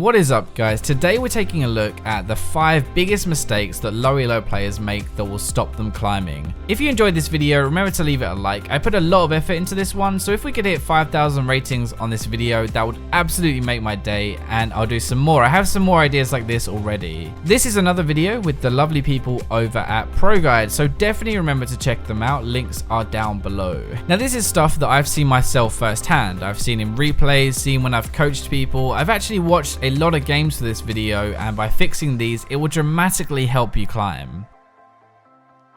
What is up, guys? Today we're taking a look at the 5 biggest mistakes that low elo players make that will stop them climbing. If you enjoyed this video, remember to leave it a like. I put a lot of effort into this one, so if we could hit 5,000 ratings on this video, that would absolutely make my day, and I'll do some more. I have some more ideas like this already. This is another video with the lovely people over at Pro Guide, so definitely remember to check them out. Links are down below. Now this is stuff that I've seen myself firsthand. I've seen in replays, seen when I've coached people. I've actually watched a lot of games for this video, and by fixing these, it will dramatically help you climb.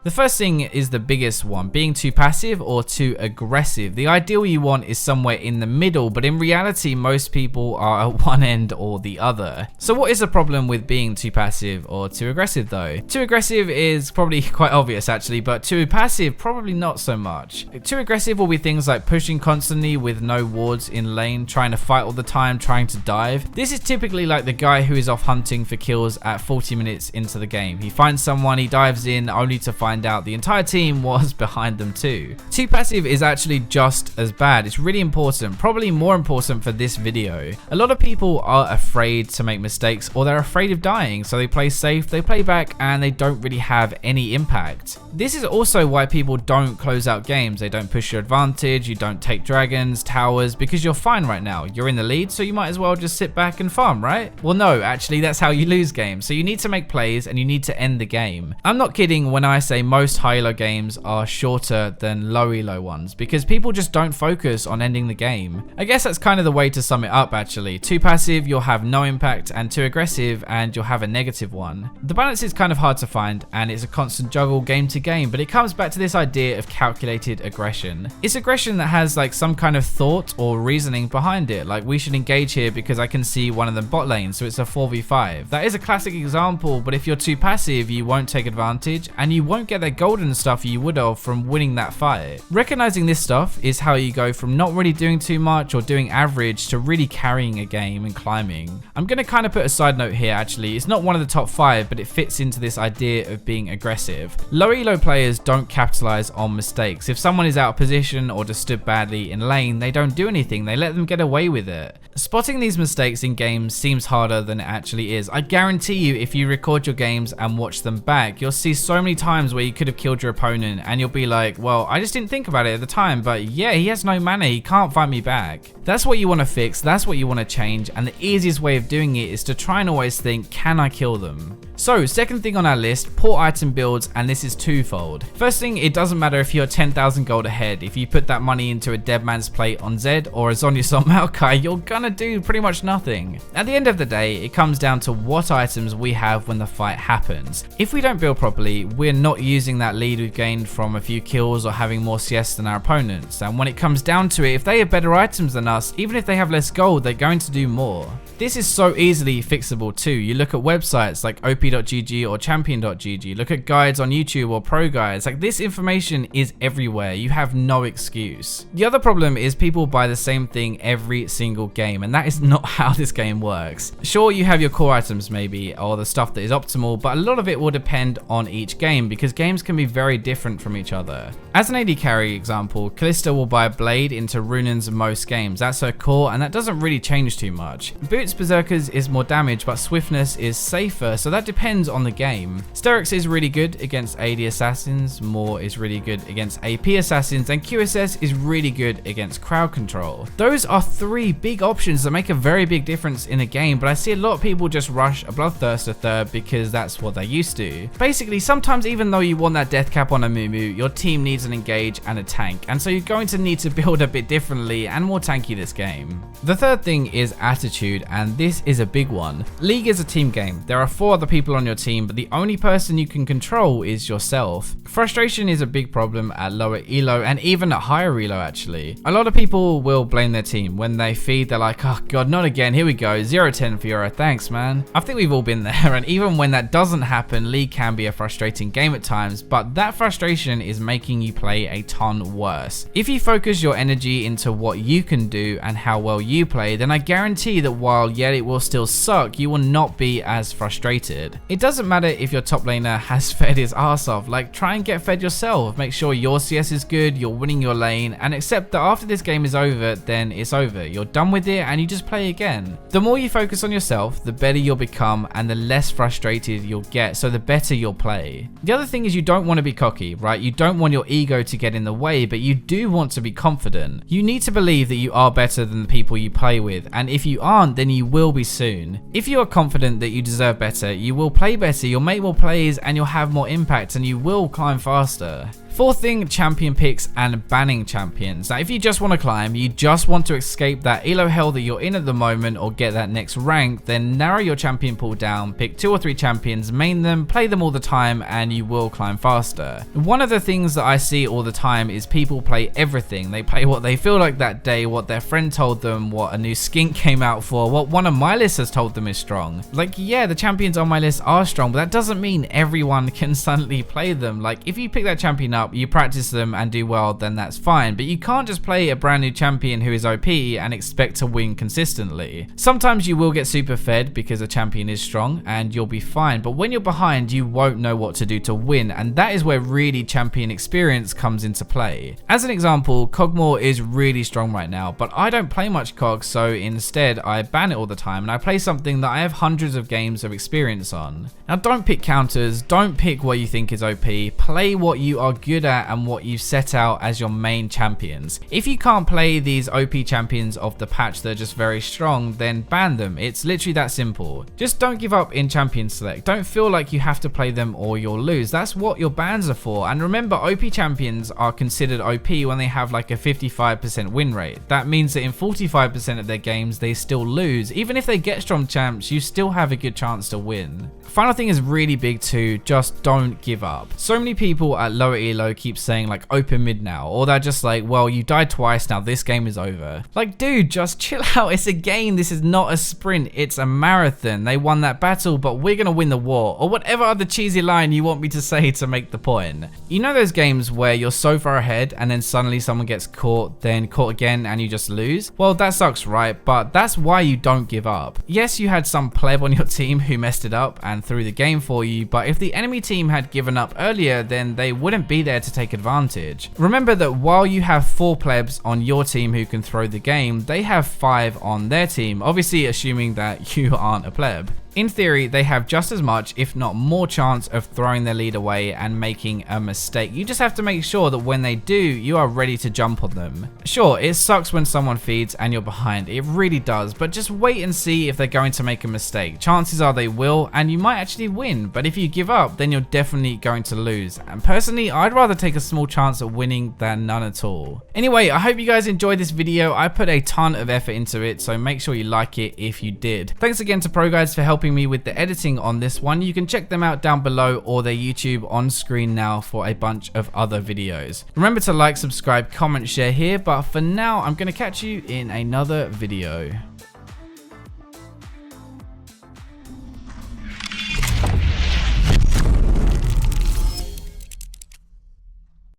The first thing is the biggest one, being too passive or too aggressive. The ideal you want is somewhere in the middle, but in reality, most people are at one end or the other. So what is the problem with being too passive or too aggressive though? Too aggressive is probably quite obvious actually, but too passive, probably not so much. Too aggressive will be things like pushing constantly with no wards in lane, trying to fight all the time, trying to dive. This is typically like the guy who is off hunting for kills at 40 minutes into the game. He finds someone, he dives in only to find out the entire team was behind them too. Too passive is actually just as bad. It's really important, probably more important for this video. A lot of people are afraid to make mistakes, or they're afraid of dying, so they play safe, they play back, and they don't really have any impact. This is also why people don't close out games. They don't push your advantage, you don't take dragons, towers, because you're fine right now. You're in the lead, so you might as well just sit back and farm, right? Well no, actually that's how you lose games. So you need to make plays and you need to end the game. I'm not kidding when I say most high elo games are shorter than low elo ones, because people just don't focus on ending the game. I guess that's kind of the way to sum it up actually. Too passive, you'll have no impact, and too aggressive, and you'll have a negative one. The balance is kind of hard to find, and it's a constant juggle game to game, but it comes back to this idea of calculated aggression. It's aggression that has like some kind of thought or reasoning behind it, like we should engage here because I can see one of them bot lane, so it's a 4v5. That is a classic example, but if you're too passive, you won't take advantage, and you won't get that golden stuff you would have from winning that fight. Recognizing this stuff is how you go from not really doing too much or doing average to really carrying a game and climbing. I'm going to kind of put a side note here actually. It's not one of the top 5, but it fits into this idea of being aggressive. Low elo players don't capitalize on mistakes. If someone is out of position or just stood badly in lane, they don't do anything. They let them get away with it. Spotting these mistakes in games seems harder than it actually is. I guarantee you, if you record your games and watch them back, you'll see so many times where you could have killed your opponent and you'll be like, well, I just didn't think about it at the time, but yeah, he has no mana, he can't fight me back. That's what you want to fix, that's what you want to change, and the easiest way of doing it is to try and always think, can I kill them? So, second thing on our list, poor item builds, and this is twofold. First thing, it doesn't matter if you're 10,000 gold ahead. If you put that money into a dead man's plate on Zed or a Zhonya's on Maokai, you're gonna do pretty much nothing. At the end of the day, it comes down to what items we have when the fight happens. If we don't build properly, we're not using that lead we've gained from a few kills or having more CS than our opponents. And when it comes down to it, if they have better items than us, even if they have less gold, they're going to do more. This is so easily fixable too. You look at websites like op.gg or champion.gg, look at guides on YouTube or pro guides. Like, this information is everywhere. You have no excuse. The other problem is people buy the same thing every single game, and that is not how this game works. Sure, you have your core items maybe, or the stuff that is optimal, but a lot of it will depend on each game because games can be very different from each other. As an AD carry example, Kalista will buy Blade into Runan's most games. That's her core, and that doesn't really change too much. Boots Berserkers is more damage, but Swiftness is safer, so that depends on the game. Sterix is really good against AD assassins, Moore is really good against AP assassins, and QSS is really good against crowd control. Those are 3 big options that make a very big difference in a game, but I see a lot of people just rush a Bloodthirster third because that's what they used to. Basically, sometimes even though you want that death cap on a Mumu, your team needs an engage and a tank, and so you're going to need to build a bit differently and more tanky this game. The third thing is attitude, and this is a big one. League is a team game. There are 4 other people on your team, but the only person you can control is yourself. Frustration is a big problem at lower elo and even at higher elo actually. A lot of people will blame their team. When they feed, they're like, oh god, not again, here we go, 0-10 Fiora, thanks man. I think we've all been there, and even when that doesn't happen, League can be a frustrating game at times, but that frustration is making you play a ton worse. If you focus your energy into what you can do and how well you play, then I guarantee that while yet it will still suck, you will not be as frustrated. good. It doesn't matter if your top laner has fed his ass off, like try and get fed yourself, make sure your CS is good, you're winning your lane, and accept that after this game is over, then it's over. You're done with it and you just play again. The more you focus on yourself, the better you'll become and the less frustrated you'll get, so the better you'll play. The other thing is you don't want to be cocky, right? You don't want your ego to get in the way, but you do want to be confident. You need to believe that you are better than the people you play with, and if you aren't, then you will be soon. If you are confident that you deserve better, you will play better, you'll make more plays, and you'll have more impact, and you will climb faster. Fourth thing, champion picks and banning champions. Now if you just want to climb, you just want to escape that elo hell that you're in at the moment or get that next rank, then narrow your champion pool down, pick 2 or 3 champions, main them, play them all the time, and you will climb faster. One of the things that I see all the time is people play everything. They play what they feel like that day, what their friend told them, what a new skink came out for, what one of my lists has told them is strong. Like, yeah, the champions on my list are strong, but that doesn't mean everyone can suddenly play them. Like, if you pick that champion up, you practice them and do well, then that's fine, but you can't just play a brand new champion who is OP and expect to win consistently. Sometimes you will get super fed because a champion is strong and you'll be fine, but when you're behind you won't know what to do to win, and that is where really champion experience comes into play. As an example, Kog'Maw is really strong right now, but I don't play much Kog, so instead I ban it all the time and I play something that I have hundreds of games of experience on. Now don't pick counters, don't pick what you think is OP, play what you are good at and what you've set out as your main champions. If you can't play these OP champions of the patch that are just very strong, then ban them. It's literally that simple. Just don't give up in champion select. Don't feel like you have to play them or you'll lose. That's what your bans are for. And remember, OP champions are considered OP when they have like a 55% win rate. That means that in 45% of their games they still lose. Even if they get strong champs, you still have a good chance to win. Final thing is really big too, just don't give up. So many people at lower elo keep saying like open mid now, or they're just like, well, you died twice, now this game is over. Like, dude, just chill out. It's a game. This is not a sprint, it's a marathon. They won that battle, but we're gonna win the war, or whatever other cheesy line you want me to say to make the point. You know those games where you're so far ahead and then suddenly someone gets caught, then caught again, and you just lose? Well, that sucks, right? But that's why you don't give up. Yes, you had some pleb on your team who messed it up and threw the game for you, but if the enemy team had given up earlier, then they wouldn't be there to take advantage. Remember that while you have 4 plebs on your team who can throw the game, they have 5 on their team, obviously assuming that you aren't a pleb. In theory, they have just as much, if not more, chance of throwing their lead away and making a mistake. You just have to make sure that when they do, you are ready to jump on them. Sure, it sucks when someone feeds and you're behind, it really does, but just wait and see if they're going to make a mistake. Chances are they will, and you might actually win, but if you give up, then you're definitely going to lose. And personally, I'd rather take a small chance at winning than none at all. Anyway, I hope you guys enjoyed this video. I put a ton of effort into it, so make sure you like it if you did. Thanks again to Pro Guides for helping me with the editing on this one. You can check them out down below or their YouTube on screen now for a bunch of other videos. Remember to like, subscribe, comment, share here, but for now I'm going to catch you in another video.